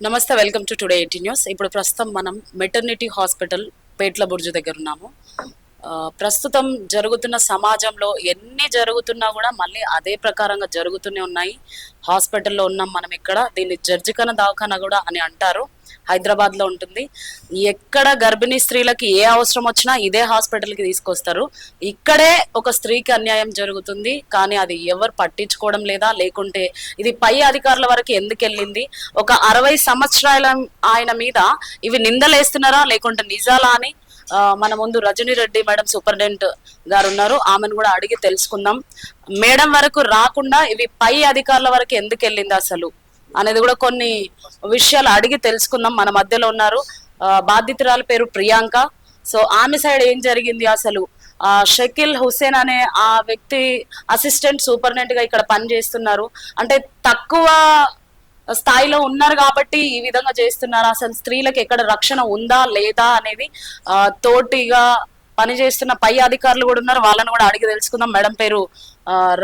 నమస్తే, welcome to today 18 news. ఇప్పుడు ప్రస్తుతం మనం మెటర్నిటీ హాస్పిటల్ పేట్ల బుర్జు దగ్గర ఉన్నాము. ప్రస్తుతం జరుగుతున్న సమాజంలో ఎన్ని జరుగుతున్నా కూడా మళ్ళీ అదే ప్రకారంగా జరుగుతూనే ఉన్నాయి. హాస్పిటల్లో ఉన్నాం మనం ఇక్కడ. దీన్ని జర్జికన దవాఖానా కూడా అని అంటారు. హైదరాబాద్ లో ఉంటుంది. ఎక్కడ గర్భిణీ స్త్రీలకి ఏ అవసరం వచ్చినా ఇదే హాస్పిటల్కి తీసుకొస్తారు. ఇక్కడే ఒక స్త్రీకి అన్యాయం జరుగుతుంది, కానీ అది ఎవరు పట్టించుకోవడం లేదా, లేకుంటే ఇది పై అధికారుల వరకు ఎందుకు వెళ్ళింది? ఒక 60 సంవత్సరాల ఆయన మీద ఇవి నిందలేస్తున్నారా లేకుంటే నిజాలా అని మన ముందు రజనీ రెడ్డి మేడం సూపరింటెండెంట్ గారు ఉన్నారు. ఆమెను కూడా అడిగి తెలుసుకుందాం. మేడం వరకు రాకుండా ఇవి పై అధికారుల వరకు ఎందుకు వెళ్ళింది అసలు అనేది కూడా కొన్ని విషయాలు అడిగి తెలుసుకుందాం. మన మధ్యలో ఉన్నారు బాధితురాల పేరు ప్రియాంక. సో ఆమె సైడ్ ఏం జరిగింది అసలు? షకీల్ హుస్సేన్ అనే ఆ వ్యక్తి అసిస్టెంట్ సూపరింటెండెంట్ గా ఇక్కడ పని చేస్తున్నారు. అంటే తక్కువ స్థాయిలో ఉన్నారు కాబట్టి ఈ విధంగా చేస్తున్నారు. అసలు స్త్రీలకు ఎక్కడ రక్షణ ఉందా లేదా అనేది తోటిగా పనిచేస్తున్న పై అధికారులు కూడా ఉన్నారు. వాళ్ళని కూడా అడిగి తెలుసుకుందాం. మేడం పేరు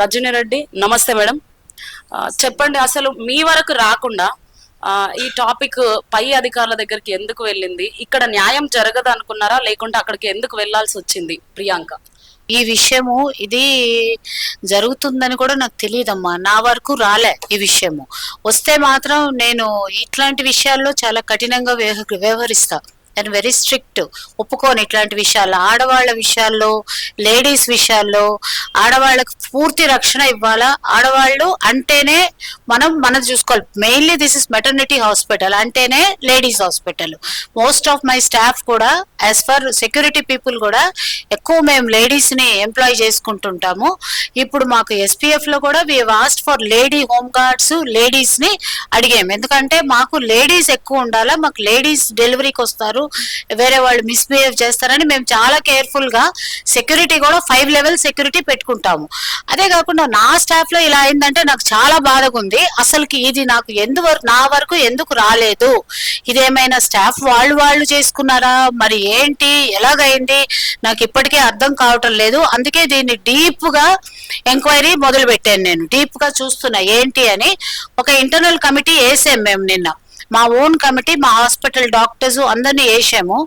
రజనీ రెడ్డి. నమస్తే మేడం. చెప్పండి, అసలు మీ వరకు రాకుండా ఈ టాపిక్ పై అధికారుల దగ్గరికి ఎందుకు వెళ్ళింది? ఇక్కడ న్యాయం జరగదు అనుకున్నారా లేకుంటే అక్కడికి ఎందుకు వెళ్లాల్సి వచ్చింది ప్రియాంక? ఈ విషయము ఇది జరుగుతుందని కూడా నాకు తెలియదమ్మా. నా వరకు రాలే ఈ విషయము. వస్తే మాత్రం నేను ఇట్లాంటి విషయాల్లో చాలా కఠినంగా వ్యవహరిస్తా. And very strict. ఒప్పుకోను ఇట్లాంటి విషయాల్లో. ఆడవాళ్ళ విషయాల్లో, లేడీస్ విషయాల్లో ఆడవాళ్ళకి పూర్తి రక్షణ ఇవ్వాలా. ఆడవాళ్ళు అంటేనే మనం చూసుకోవాలి. Mainly this is maternity hospital అంటేనే ladies hospital. Most of my staff కూడా యాజ్ ఫర్ సెక్యూరిటీ పీపుల్ కూడా ఎక్కువ మేము లేడీస్ ని ఎంప్లాయ్ చేసుకుంటుంటాము. ఇప్పుడు మాకు ఎస్పీఎఫ్ లో కూడా we asked for lady home guards, ladies ని అడిగాము. ఎందుకంటే మాకు లేడీస్ ఎక్కువ ఉండాలా. మాకు లేడీస్ డెలివరీకి వస్తారు, వేరే వాళ్ళు మిస్బిహేవ్ చేస్తారని మేము చాలా కేర్ఫుల్ గా సెక్యూరిటీ కూడా 5 లెవెల్ సెక్యూరిటీ పెట్టుకుంటాము. అదే కాకుండా నా స్టాఫ్ లో ఇలా అయిందంటే నాకు చాలా బాధగా ఉంది. అసలుకి ఇది నాకు నా వరకు ఎందుకు రాలేదు? ఇదేమైనా స్టాఫ్ వాళ్ళు చేసుకున్నారా, మరి ఏంటి, ఎలాగైంది నాకు ఇప్పటికే అర్థం కావటం లేదు. అందుకే దీన్ని డీప్ గా ఎంక్వైరీ మొదలు పెట్టాను. నేను డీప్ గా చూస్తున్నా ఏంటి అని. ఒక ఇంటర్నల్ కమిటీ వేసాం మేము నిన్న. మా ఓన్ కమిటీ, మా హాస్పిటల్ డాక్టర్స్ అందరినీ వేసాము.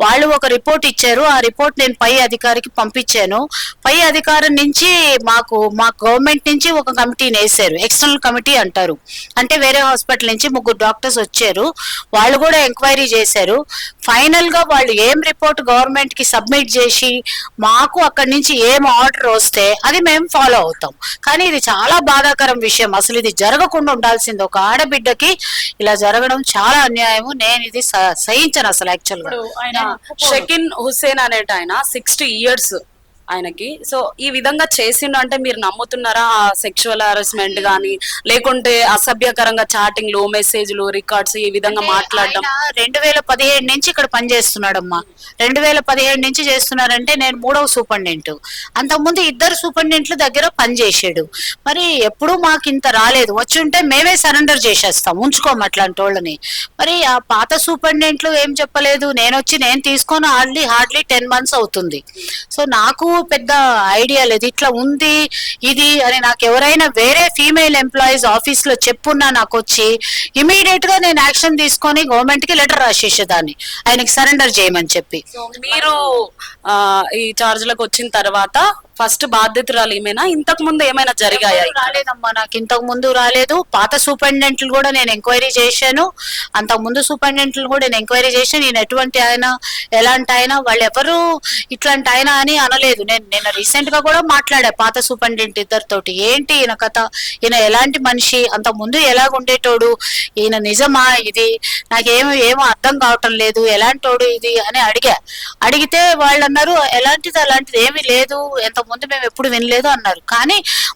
వాళ్ళు ఒక రిపోర్ట్ ఇచ్చారు. ఆ రిపోర్ట్ నేను పై అధికారికి పంపించాను. పై అధికారం నుంచి మా గవర్నమెంట్ నుంచి ఒక కమిటీని వేసారు. ఎక్స్టర్నల్ కమిటీ అంటారు. అంటే వేరే హాస్పిటల్ నుంచి 3 డాక్టర్స్ వచ్చారు. వాళ్ళు కూడా ఎంక్వైరీ చేశారు. ఫైనల్ గా వాళ్ళు ఏం రిపోర్ట్ గవర్నమెంట్ కి సబ్మిట్ చేసి మాకు అక్కడి నుంచి ఏం ఆర్డర్ వస్తే అది మేము ఫాలో అవుతాం. కానీ ఇది చాలా బాధాకరం విషయం. అసలు ఇది జరగకుండా ఉండాల్సింది. ఒక ఆడబిడ్డకి ఇలా జరగడం చాలా అన్యాయము. నేను ఇది సహించను అసలు. యాక్చువల్ గా ఆయన షకీల్ హుస్సేన్ అనేట ఆయన 60 ఇయర్స్ ఆయనకి. సో ఈ విధంగా చేసిండు అంటే మీరు నమ్ముతున్నారా? సెక్షువల్ హరాస్మెంట్ గానీ లేకుంటే అసభ్యకరంగా చాటింగ్లు, మెసేజ్లు, రికార్డ్స్ ఈ విధంగా మాట్లాడడం. 2017 నుంచి ఇక్కడ పనిచేస్తున్నాడమ్మా. 2017 నుంచి చేస్తున్నారంటే నేను 3వ సూపరింటెండెంట్. అంతకుముందు 2 సూపరింటెండెంట్ల దగ్గర పనిచేసాడు. మరి ఎప్పుడు మాకు ఇంత రాలేదు. వచ్చి ఉంటే మేమే సరెండర్ చేసేస్తాం, ఉంచుకోము అట్లాంటి వాళ్ళని. మరి ఆ పాత సూపరింటెండెంట్లు ఏం చెప్పలేదు. నేను తీసుకొని హార్డ్లీ 10 months అవుతుంది. సో నాకు పెద్ద ఐడియా లేదు ఇట్లా ఉంది ఇది అని. నాకు ఎవరైనా వేరే ఫీమేల్ ఎంప్లాయీస్ ఆఫీస్ లో చెప్పున్నా నాకు వచ్చి ఇమీడియట్ గా నేను యాక్షన్ తీసుకొని గవర్నమెంట్ కి లెటర్ రాసేసేదాన్ని ఆయనకి సరెండర్ చేయమని చెప్పి. మీరు ఈ చార్జ్ లకు వచ్చిన తర్వాత ఫస్ట్ బాధ్యతరాలు ఏమైనా ఇంతకు ముందు ఏమైనా జరిగాయా? రాలేదమ్మా, నాకు ఇంతకు ముందు రాలేదు. పాత సూపరింటెండెంట్లు కూడా నేను ఎంక్వైరీ చేశాను. అంతకు ముందు సూపరింటెండెంట్లు కూడా నేను ఎంక్వైరీ చేశాను. నేను ఎటువంటి ఆయన, ఎలాంటి ఆయన, వాళ్ళు ఎవరు ఇట్లాంటి ఆయన అని అనలేదు. నేను రీసెంట్ గా కూడా మాట్లాడా పాత సూపరింటెండెంట్ ఇద్దరితోటి. ఏంటి ఈయన కథ, ఈయన ఎలాంటి మనిషి, అంతకు ముందు ఎలాగుండేటోడు, ఈయన నిజమా ఇది, నాకేమో అర్థం కావటం లేదు, ఎలాంటోడు ఇది అని అడిగితే వాళ్ళు అన్నారు ఎలాంటిది అలాంటిది ఏమీ లేదు, ముందు మేము ఎప్పుడు వినలేదు అన్నారు. కానీ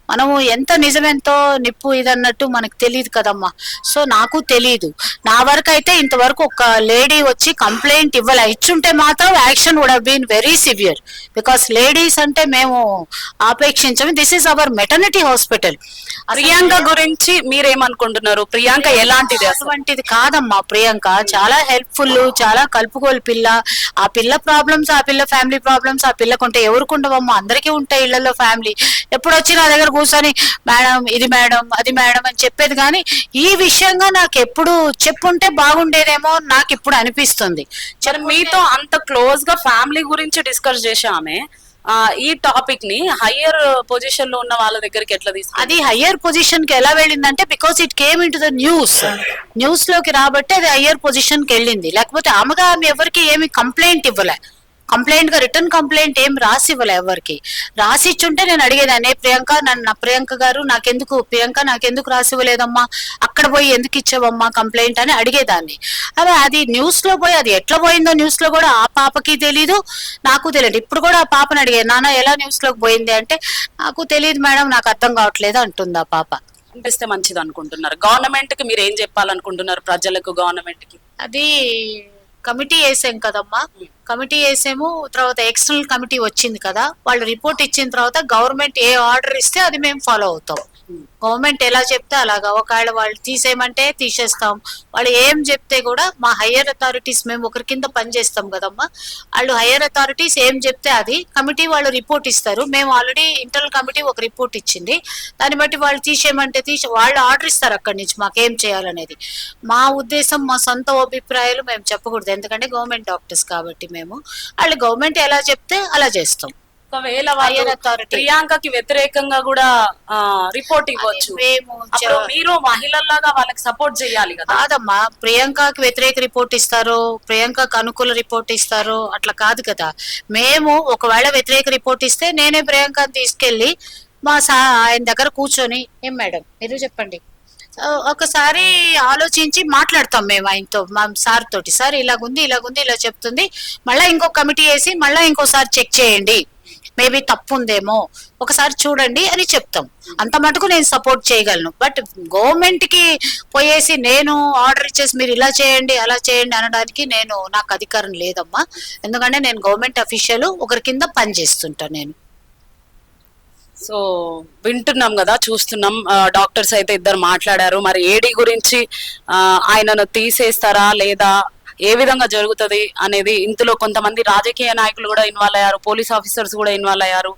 మనము ఎంత నిజమెంతో నిప్పు ఇది అన్నట్టు మనకు తెలియదు కదమ్మా. సో నాకు తెలియదు. నా వరకు అయితే ఇంతవరకు ఒక లేడీ వచ్చి కంప్లైంట్ ఇచ్చుంటే మాత్రం action would have been very severe. Because ladies అంటే మేము ఆపేక్షించము. This is our maternity hospital. Priyanka గురించి మీరేమనుకుంటున్నారు? ప్రియాంక ఎలాంటిది? అటువంటిది కాదమ్మా. ప్రియాంక చాలా హెల్ప్ఫుల్, చాలా కలుపుకోలు పిల్ల. ఆ పిల్ల ప్రాబ్లమ్స్, ఆ పిల్ల ఫ్యామిలీ ప్రాబ్లమ్స్ ఆ పిల్లకుంటే ఎవరికి ఉండవమ్మా? అందరికీ ఉంటాయి ఇళ్లలో ఫ్యామిలీ. ఎప్పుడు వచ్చి నా దగ్గర కూర్చొని మేడం ఇది మేడం అది మేడం అని చెప్పేది, కానీ ఈ విషయంగా నాకు ఎప్పుడు చెప్పుంటే బాగుండేదేమో నాకు ఇప్పుడు అనిపిస్తుంది. మరి మీతో అంత క్లోజ్ గా ఫ్యామిలీ గురించి డిస్కస్ చేసామే, ఈ టాపిక్ ని హయ్యర్ పొజిషన్ లో ఉన్న వాళ్ళ దగ్గరికి ఎట్లా తీసుకు అది హయ్యర్ పొజిషన్ కి ఎలా వెళ్ళిందంటే because it came into the news లోకి రాబట్టి అది హయ్యర్ పొజిషన్ కి వెళ్ళింది. లేకపోతే ఆమె ఎవరికి ఏమి కంప్లైంట్ ఇవ్వలే, కంప్లైంట్ గా రిటర్న్ కంప్లైంట్ ఏం రాసి ఇవ్వలే ఎవరికి. రాసి ఇచ్చుంటే నేను అడిగేదాన్ని, ప్రియాంక గారు నాకెందుకు రాసి ఇవ్వలేదమ్మా, అక్కడ పోయి ఎందుకు ఇచ్చావమ్మా కంప్లైంట్ అని అడిగేదాన్ని. అదే అది న్యూస్ లో పోయి అది ఎట్లా పోయిందో న్యూస్ లో కూడా ఆ పాపకి తెలీదు, నాకు తెలియదు. ఇప్పుడు కూడా ఆ పాపని అడిగే, నాన్న ఎలా న్యూస్ లోకి పోయింది అంటే నాకు తెలియదు మేడం, నాకు అర్థం కావట్లేదు అంటుంది ఆ పాప. పంపిస్తే మంచిది అనుకుంటున్నారు? గవర్నమెంట్ కి మీరు ఏం చెప్పాలనుకుంటున్నారు, ప్రజలకు, గవర్నమెంట్ కి? అది కమిటీ వేసాం కదమ్మా, కమిటీ వేసాము, తర్వాత ఎక్స్టర్నల్ కమిటీ వచ్చింది కదా, వాళ్ళు రిపోర్ట్ ఇచ్చిన తర్వాత గవర్నమెంట్ ఏ ఆర్డర్ ఇస్తే అది మేము ఫాలో అవుతాం. గవర్నమెంట్ ఎలా చెప్తే అలాగా. ఒకవేళ వాళ్ళు తీసేయమంటే తీసేస్తాం, వాళ్ళు ఏం చెప్తే కూడా మా హయ్యర్ అథారిటీస్, మేము ఒకరి కింద పనిచేస్తాం కదమ్మా, వాళ్ళు హయ్యర్ అథారిటీస్ ఏం చెప్తే అది కమిటీ వాళ్ళు రిపోర్ట్ ఇస్తారు. మేము ఆల్రెడీ ఇంటర్నల్ కమిటీ ఒక రిపోర్ట్ ఇచ్చింది, దాన్ని బట్టి వాళ్ళు తీసేయమంటే వాళ్ళు ఆర్డర్ ఇస్తారు అక్కడి నుంచి మాకేం చేయాలనేది. మా ఉద్దేశం, మా సొంత అభిప్రాయాలు మేము చెప్పకూడదు, ఎందుకంటే గవర్నమెంట్ డాక్టర్స్ కాబట్టి మేము. వాళ్ళు గవర్నమెంట్ ఎలా చెప్తే అలా చేస్తాం. ఒకవేళ వాళ్ళు ప్రియాంకకి వ్యతిరేకంగా కూడా రిపోర్ట్ ఇవ్వచ్చు, మీరు మహిళల్లాగా వాళ్ళకి సపోర్ట్ చేయాలి కదా. కాదమ్మా, ప్రియాంకకి వ్యతిరేక రిపోర్ట్ ఇస్తారు, ప్రియాంకకు అనుకూల రిపోర్ట్ ఇస్తారు, అట్లా కాదు కదా. మేము ఒకవేళ వ్యతిరేక రిపోర్ట్ ఇస్తే నేనే ప్రియాంకని తీసుకెళ్లి ఆయన దగ్గర కూర్చొని, ఏం మేడం మీరు చెప్పండి, ఒకసారి ఆలోచించి మాట్లాడతాం మేము ఆయనతో, మా సార్ తోటి, సార్ ఇలాగుంది ఇలా చెప్తుంది, మళ్ళీ ఇంకో కమిటీ వేసి మళ్ళీ ఇంకోసారి చెక్ చేయండి, మేబీ తప్పు ఉందేమో ఒకసారి చూడండి అని చెప్తాం. అంత మటుకు నేను సపోర్ట్ చేయగలను. బట్ గవర్నమెంట్ కి పోయేసి నేను ఆర్డర్ ఇచ్చేసి మీరు ఇలా చేయండి అలా చేయండి అనడానికి నాకు అధికారం లేదమ్మా, ఎందుకంటే నేను గవర్నమెంట్ అఫీషియల్, ఒకరి కింద పని చేస్తుంటాను నేను. సో వింటున్నాం కదా, చూస్తున్నాం, డాక్టర్స్ అయితే ఇద్దరు మాట్లాడారు. మరి ఏడీ గురించి ఆయనను తీసేస్తారా లేదా, ఏ విధంగా జరుగుతుంది అనేది, ఇందులో కొంతమంది రాజకీయ నాయకులు కూడా ఇన్వాల్వ్ అయ్యారు, పోలీస్ ఆఫీసర్స్ కూడా ఇన్వాల్వ్ అయ్యారు.